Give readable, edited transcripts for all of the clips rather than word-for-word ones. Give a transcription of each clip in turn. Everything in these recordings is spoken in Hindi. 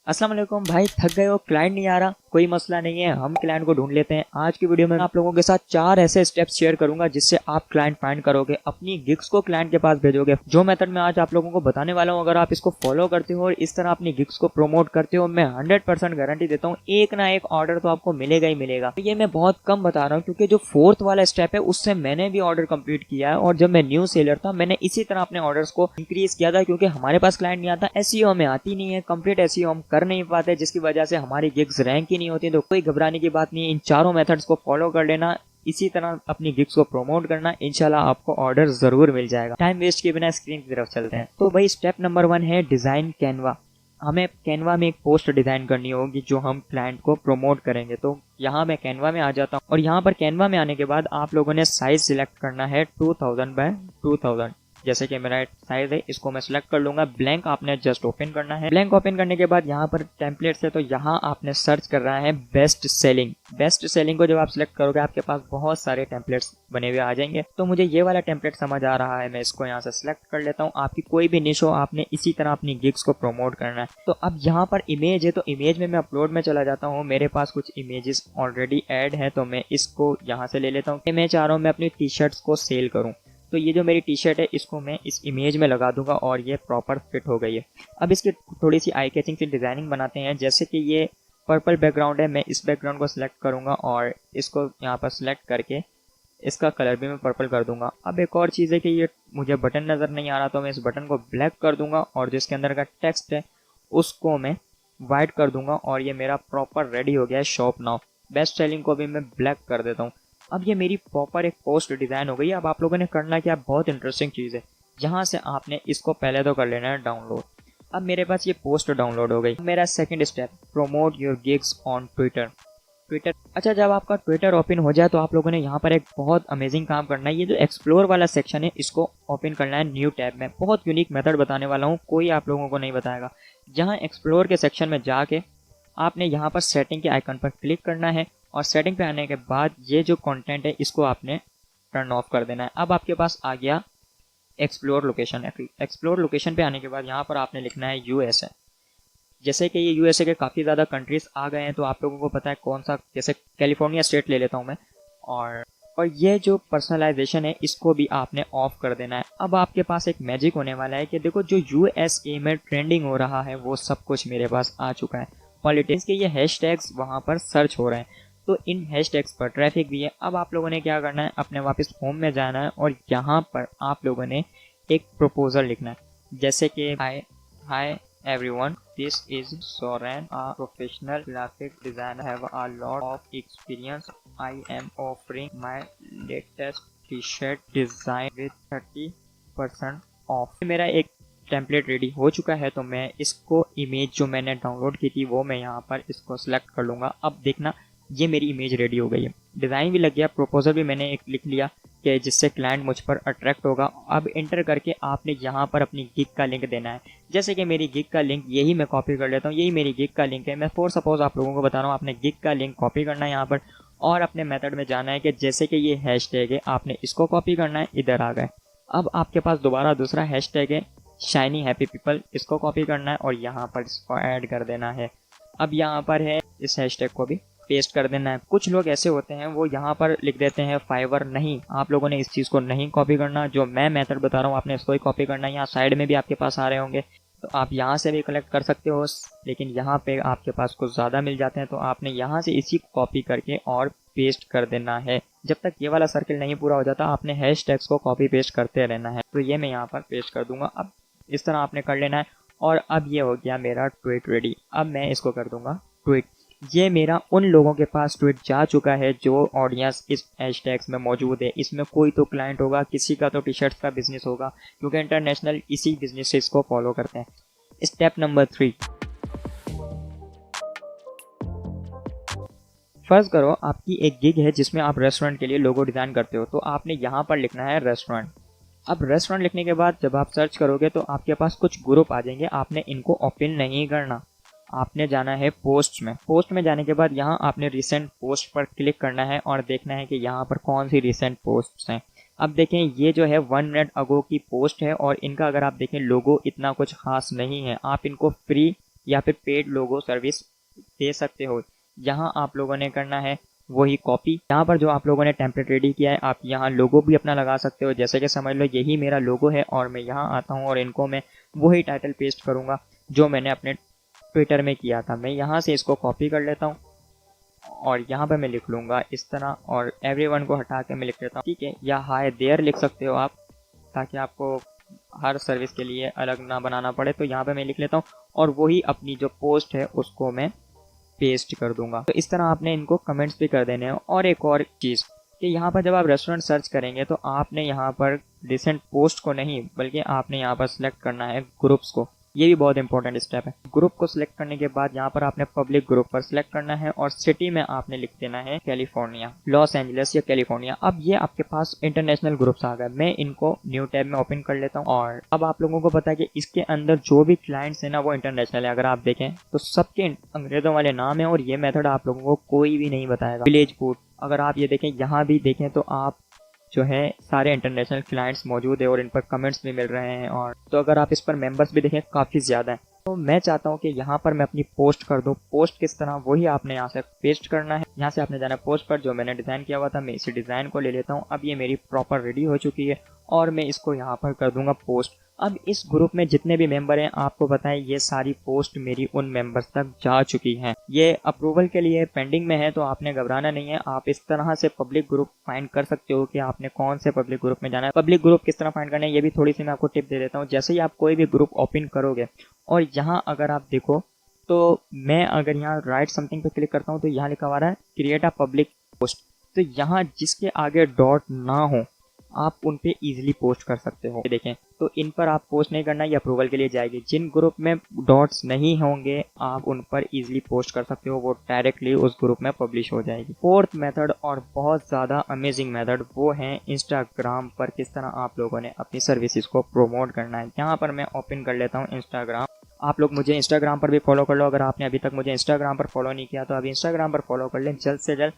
अस्सलाम वालेकुम भाई, थक गए हो? क्लाइंट नहीं आ रहा? कोई मसला नहीं है, हम क्लाइंट को ढूंढ लेते हैं। आज की वीडियो में आप लोगों के साथ 4 ऐसे स्टेप्स शेयर करूंगा जिससे आप क्लाइंट फाइंड करोगे, अपनी गिग्स को क्लाइंट के पास भेजोगे। जो मेथड मैं आज आप लोगों को बताने वाला हूं, अगर आप इसको फॉलो करते हो और इस तरह अपनी गिग्स को प्रमोट करते हो, मैं 100% गारंटी देता हूँ एक ना एक ऑर्डर तो आपको मिलेगा ही मिलेगा। ये मैं बहुत कम बता रहा हूँ क्योंकि जो 4th वाला स्टेप है उससे मैंने भी ऑर्डर कंप्लीट किया है, और जब मैं न्यू सेलर था मैंने इसी तरह अपने ऑर्डर्स को इंक्रीज किया था, क्योंकि हमारे पास क्लाइंट नहीं आता, एसईओ में आती नहीं है, कंप्लीट एसईओ हम कर नहीं पाते, जिसकी वजह से हमारी गिग्स रैंक ही नहीं होती। तो कोई घबराने की बात नहीं है, इन चारों मेथड्स को फॉलो कर लेना, इसी तरह अपनी गिग्स को प्रमोट करना, इंशाल्लाह आपको ऑर्डर जरूर मिल जाएगा। टाइम वेस्ट किए बिना स्क्रीन की तरफ चलते हैं। तो भाई स्टेप नंबर 1 है डिजाइन कैनवा। हमें कैनवा में एक पोस्ट डिजाइन करनी होगी जो हम क्लाइंट को प्रमोट करेंगे। तो यहाँ मैं कैनवा में आ जाता हूँ, और यहाँ पर कैनवा में आने के बाद आप लोगों ने साइज सिलेक्ट करना है 2000 बाय 2000। जैसे कि मेरा साइज है, इसको मैं सिलेक्ट कर लूंगा। ब्लैंक आपने जस्ट ओपन करना है। ब्लैंक ओपन करने के बाद यहाँ पर टेम्पलेट्स है, तो यहाँ आपने सर्च कर रहा है बेस्ट सेलिंग। बेस्ट सेलिंग को जब आप सिलेक्ट करोगे आपके पास बहुत सारे टेम्पलेट्स बने हुए आ जाएंगे। तो मुझे ये वाला टेम्पलेट समझ आ रहा है, मैं इसको यहाँ से सिलेक्ट कर लेता हूँ। आपकी कोई भी निश हो, आपने इसी तरह अपनी गिग्स को प्रमोट करना है। तो अब यहाँ पर इमेज है, तो इमेज में मैं अपलोड में चला जाता हूँ। मेरे पास कुछ इमेजेस ऑलरेडी ऐड है, तो मैं इसको यहाँ से ले लेता हूँ। मैं चाह रहा हूँ मैं अपनी टी शर्ट्स को सेल करूँ, तो ये जो मेरी टी शर्ट है इसको मैं इस इमेज में लगा दूंगा, और ये प्रॉपर फिट हो गई है। अब इसकी थोड़ी सी आई कैचिंग सी डिजाइनिंग बनाते हैं। जैसे कि ये पर्पल बैकग्राउंड है, मैं इस बैकग्राउंड को सिलेक्ट करूंगा और इसको यहाँ पर सिलेक्ट करके इसका कलर भी मैं पर्पल कर दूंगा। अब एक और चीज़ है कि ये मुझे बटन नज़र नहीं आ रहा, तो मैं इस बटन को ब्लैक कर दूंगा, और जिसके अंदर का टेक्स्ट है उसको मैं वाइट कर दूंगा, और ये मेरा प्रॉपर रेडी हो गया है शॉप नाउ। बेस्ट सेलिंग को भी मैं ब्लैक कर देता हूँ। अब ये मेरी प्रॉपर एक पोस्ट डिज़ाइन हो गई। अब आप लोगों ने करना क्या, बहुत इंटरेस्टिंग चीज़ है। यहाँ से आपने इसको पहले तो कर लेना है डाउनलोड। अब मेरे पास ये पोस्ट डाउनलोड हो गई। मेरा second step, promote your gigs on Twitter. अच्छा, जब आपका ट्विटर ओपन हो जाए तो आप लोगों ने यहाँ पर एक बहुत अमेजिंग काम करना है। ये जो एक्सप्लोर वाला सेक्शन है इसको ओपन करना है न्यू टैब में। बहुत यूनिक मेथड बताने वाला हूँ, कोई आप लोगों को नहीं बताएगा। जहाँ एक्सप्लोर के सेक्शन में जाके आपने यहाँ पर सेटिंग के आइकन पर क्लिक करना है, और सेटिंग पे आने के बाद ये जो कंटेंट है इसको आपने टर्न ऑफ कर देना है। अब आपके पास आ गया एक्सप्लोर लोकेशन। एक्सप्लोर लोकेशन पे आने के बाद यहाँ पर आपने लिखना है यूएसए। जैसे कि ये यूएसए के काफ़ी ज़्यादा कंट्रीज आ गए हैं, तो आप लोगों को पता है कौन सा, जैसे कैलिफोर्निया स्टेट ले लेता हूँ मैं। और ये जो पर्सनलाइजेशन है इसको भी आपने ऑफ कर देना है। अब आपके पास एक मैजिक होने वाला है कि देखो जो यूएसए में ट्रेंडिंग हो रहा है वो सब कुछ मेरे पास आ चुका है। पॉलिटिक्स के ये हैशटैग्स वहाँ पर सर्च हो रहे हैं, तो इन हैशटैग्स पर ट्रैफिक भी है। अब आप लोगों ने क्या करना है, अपने वापस होम में जाना है, और यहाँ पर आप लोगों ने एक प्रपोजल लिखना है। जैसे कि hi everyone, this is Soren, a professional graphic designer, have a lot of experience. I am offering my latest t-shirt design with 30% off। मेरा एक टेम्पलेट रेडी हो चुका है, तो मैं इसको इमेज जो मैंने डाउनलोड की थी वो मैं यहाँ पर इसको सिलेक्ट कर लूँगा। अब देखना ये मेरी इमेज रेडी हो गई है, डिज़ाइन भी लग गया, प्रपोजल भी मैंने एक लिख लिया कि जिससे क्लाइंट मुझ पर अट्रैक्ट होगा। अब एंटर करके आपने यहाँ पर अपनी गिग का लिंक देना है। जैसे कि मेरी गिग का लिंक यही मैं कॉपी कर लेता हूँ, यही मेरी गिग का लिंक है। मैं फॉर सपोज आप लोगों को बता रहा हूँ, आपने गिग का लिंक कॉपी करना है यहाँ पर, और अपने मेथड में जाना है कि जैसे कि ये हैशटैग है आपने इसको कॉपी करना है, इधर आ गए। अब आपके पास दोबारा दूसरा हैशटैग है शाइनी हैप्पी पीपल, इसको कॉपी करना है और यहाँ पर इसको ऐड कर देना है। अब यहाँ पर है इस हैशटैग को भी पेस्ट कर देना है। कुछ लोग ऐसे होते हैं वो यहाँ पर लिख देते हैं फाइवर, नहीं, आप लोगों ने इस चीज़ को नहीं कॉपी करना। जो मैं मेथड बता रहा हूँ आपने इसको ही कॉपी करना है। यहाँ साइड में भी आपके पास आ रहे होंगे, तो आप यहाँ से भी कलेक्ट कर सकते हो, लेकिन यहाँ पे आपके पास कुछ ज़्यादा मिल जाते हैं, तो आपने यहाँ से इसी को कॉपी करके और पेस्ट कर देना है। जब तक ये वाला सर्किल नहीं पूरा हो जाता आपने हैशटैग्स को कॉपी पेस्ट करते रहना है। तो ये मैं यहाँ पर पेस्ट कर दूंगा। अब इस तरह आपने कर लेना है, और अब ये हो गया मेरा ट्वीट रेडी। अब मैं इसको कर दूंगा ट्वीट। ये मेरा उन लोगों के पास ट्वीट जा चुका है जो ऑडियंस इस हैशटैग्स में मौजूद है। इसमें कोई तो क्लाइंट होगा, किसी का तो टी शर्ट का बिजनेस होगा, क्योंकि इंटरनेशनल इसी बिजनेस को फॉलो करते हैं। स्टेप नंबर 3, फर्ज करो आपकी एक गिग है जिसमें आप रेस्टोरेंट के लिए लोगो डिज़ाइन करते हो, तो आपने यहाँ पर लिखना है रेस्टोरेंट। अब रेस्टोरेंट लिखने के बाद जब आप सर्च करोगे तो आपके पास कुछ ग्रुप आ जाएंगे, आपने इनको ओपन नहीं करना, आपने जाना है पोस्ट में। पोस्ट में जाने के बाद यहाँ आपने रिसेंट पोस्ट पर क्लिक करना है और देखना है कि यहाँ पर कौन सी रिसेंट पोस्ट्स हैं। अब देखें ये जो है 1 मिनट अगो की पोस्ट है, और इनका अगर आप देखें लोगो इतना कुछ खास नहीं है। आप इनको फ्री या फिर पेड लोगो सर्विस दे सकते हो। यहाँ आप लोगों ने करना है वही कॉपी। यहाँ पर जो आप लोगों ने टेम्पलेट रेडी किया है, आप यहाँ लोगो भी अपना लगा सकते हो। जैसे कि समझ लो यही मेरा लोगो है और मैं यहाँ आता हूँ और इनको मैं वही टाइटल पेस्ट करूँगा जो मैंने अपने ट्विटर में किया था। मैं यहाँ से इसको कॉपी कर लेता हूँ और यहाँ पर मैं लिख लूँगा इस तरह, और एवरीवन को हटा के मैं लिख लेता हूँ, ठीक है। या हाय देयर लिख सकते हो आप, ताकि आपको हर सर्विस के लिए अलग ना बनाना पड़े। तो यहाँ पे मैं लिख लेता हूँ और वही अपनी जो पोस्ट है उसको मैं पेस्ट कर दूंगा। तो इस तरह आपने इनको कमेंट्स भी कर देने हैं। और एक और चीज़ कि यहाँ पर जब आप रेस्टोरेंट सर्च करेंगे तो आपने यहाँ पर रिसेंट पोस्ट को नहीं, बल्कि आपने यहाँ पर सिलेक्ट करना है ग्रुप्स को। ये भी बहुत इंपॉर्टेंट स्टेप है। ग्रुप को सिलेक्ट करने के बाद यहाँ पर आपने पब्लिक ग्रुप पर सिलेक्ट करना है और सिटी में आपने लिख देना है कैलिफोर्निया, लॉस एंजलिस या कैलिफोर्निया। अब ये आपके पास इंटरनेशनल ग्रुप्स आ गए। मैं इनको न्यू टैब में ओपन कर लेता हूँ और अब आप लोगों को पता है कि इसके अंदर जो भी क्लाइंट्स है ना वो इंटरनेशनल है। अगर आप देखें तो सबके अंग्रेजों वाले नाम है और ये मेथड आप लोगों को कोई भी नहीं बताएगा। विलेज फूड, अगर आप ये देखें, यहाँ भी देखें तो आप जो है सारे इंटरनेशनल क्लाइंट्स मौजूद है और इन पर कमेंट्स भी मिल रहे हैं। और तो अगर आप इस पर मेंबर्स भी देखें काफ़ी ज़्यादा है। तो मैं चाहता हूँ कि यहाँ पर मैं अपनी पोस्ट कर दूँ। पोस्ट किस तरह, वही आपने यहाँ से पेस्ट करना है। यहाँ से आपने जाना पोस्ट पर, जो मैंने डिज़ाइन किया हुआ था मैं इसी डिज़ाइन को ले लेता हूँ। अब ये मेरी प्रॉपर रेडी हो चुकी है और मैं इसको यहाँ पर कर दूंगा पोस्ट। अब इस ग्रुप में जितने भी मेंबर हैं, आपको बताएं ये सारी पोस्ट मेरी उन मेंबर्स तक जा चुकी हैं। ये अप्रूवल के लिए पेंडिंग में है, तो आपने घबराना नहीं है। आप इस तरह से पब्लिक ग्रुप फाइंड कर सकते हो कि आपने कौन से पब्लिक ग्रुप में जाना है। पब्लिक ग्रुप किस तरह फाइंड करना है ये भी थोड़ी सी मैं आपको टिप दे देता हूँ। जैसे ही आप कोई भी ग्रुप ओपन करोगे और यहाँ अगर आप देखो तो मैं अगर यहाँ राइट समथिंग पे क्लिक करता हूँ तो यहाँ लिखा हुआ है क्रिएट अ पब्लिक पोस्ट। तो यहाँ जिसके आगे डॉट ना हो आप उन पे इजीली पोस्ट कर सकते हो। देखें तो इन पर आप पोस्ट नहीं करना, ये अप्रूवल के लिए जाएगी। जिन ग्रुप में डॉट्स नहीं होंगे आप उन पर इजीली पोस्ट कर सकते हो, वो डायरेक्टली उस ग्रुप में पब्लिश हो जाएगी। फोर्थ मेथड और बहुत ज़्यादा अमेजिंग मेथड वो है इंस्टाग्राम पर किस तरह आप लोगों ने अपनी सर्विसेज को प्रोमोट करना है। यहाँ पर मैं ओपन कर लेता हूँ इंस्टाग्राम। आप लोग मुझे इंस्टाग्राम पर भी फॉलो कर लो। अगर आपने अभी तक मुझे इंस्टाग्राम पर फॉलो नहीं किया तो अभी इंस्टाग्राम पर फॉलो कर लें जल्द से जल्द।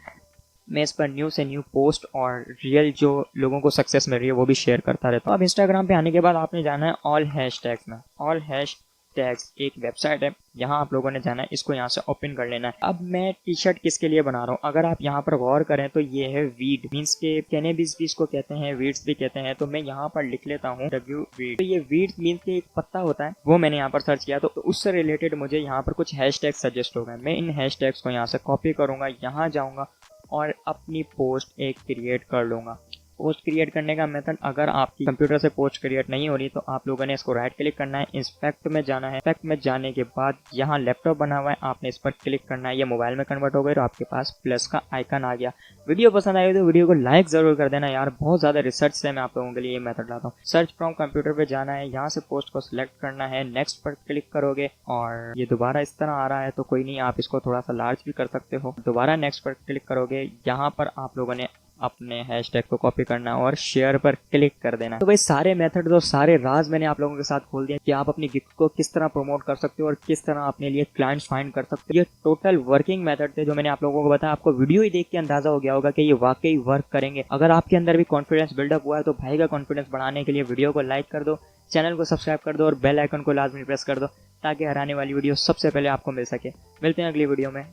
मैं इस पर न्यू से न्यू पोस्ट और रियल जो लोगों को सक्सेस मिल रही है वो भी शेयर करता रहता हूँ। अब इंस्टाग्राम पे आने के बाद आपने जाना है ऑल हैशटैग्स में। ऑल हैशटैग्स एक वेबसाइट है, यहाँ आप लोगों ने जाना है, इसको यहाँ से ओपन कर लेना है। अब मैं टी शर्ट किसके लिए बना रहा हूँ, अगर आप यहाँ पर गौर करें तो ये है वीड, मीन्स के कैनेबिस भी इसको कहते हैं, वीड्स भी कहते हैं। तो मैं यहाँ पर लिख लेता हूँ डब्ल्यू वीड। तो ये वीड्स मीन्स के एक पत्ता होता है, वो मैंने यहाँ पर सर्च किया तो उससे रिलेटेड मुझे यहाँ पर कुछ हैशटैग्स सजेस्ट हो गए। मैं इन हैशटैग्स को यहाँ से कॉपी करूँगा, यहाँ जाऊँगा और अपनी पोस्ट एक क्रिएट कर लूँगा। पोस्ट क्रिएट करने का मेथड, अगर आपकी कंप्यूटर से पोस्ट क्रिएट नहीं हो रही तो आप लोगों ने इसको राइट क्लिक करना है, इंस्पेक्ट में जाना है। इंस्पेक्ट में जाने के बाद यहाँ लैपटॉप बना हुआ है, आपने इस पर क्लिक करना है। ये मोबाइल में कन्वर्ट हो गए तो आपके पास प्लस का आइकन आ गया। वीडियो पसंद आई तो वीडियो को लाइक जरूर कर देना यार, बहुत ज़्यादा रिसर्च से मैं आप लोगों के लिए ये मेथड लाता हूँ। सर्च फ्रॉम कंप्यूटर पर जाना है, यहाँ से पोस्ट को सिलेक्ट करना है, नेक्स्ट पर क्लिक करोगे और ये दोबारा इस तरह आ रहा है तो कोई नहीं, आप इसको थोड़ा सा लार्ज भी कर सकते हो। दोबारा नेक्स्ट पर क्लिक करोगे, यहाँ पर आप लोगों ने अपने हैशटैग को कॉपी करना और शेयर पर क्लिक कर देना। तो भाई सारे मेथड और सारे राज मैंने आप लोगों के साथ खोल दिया कि आप अपनी गिग को किस तरह प्रमोट कर सकते हो और किस तरह अपने लिए क्लाइंट्स फाइंड कर सकते हो। ये टोटल वर्किंग मेथड थे जो मैंने आप लोगों को बताया। आपको वीडियो ही देख के अंदाजा हो गया होगा कि ये वाकई वर्क करेंगे। अगर आपके अंदर भी कॉन्फिडेंस बिल्डअप हुआ है तो भाई का कॉन्फिडेंस बढ़ाने के लिए वीडियो को लाइक कर दो, चैनल को सब्सक्राइब कर दो और बेल आइकन को लाजमी प्रेस कर दो ताकि हर आने वाली वीडियो सबसे पहले आपको मिल सके। मिलते हैं अगली वीडियो में।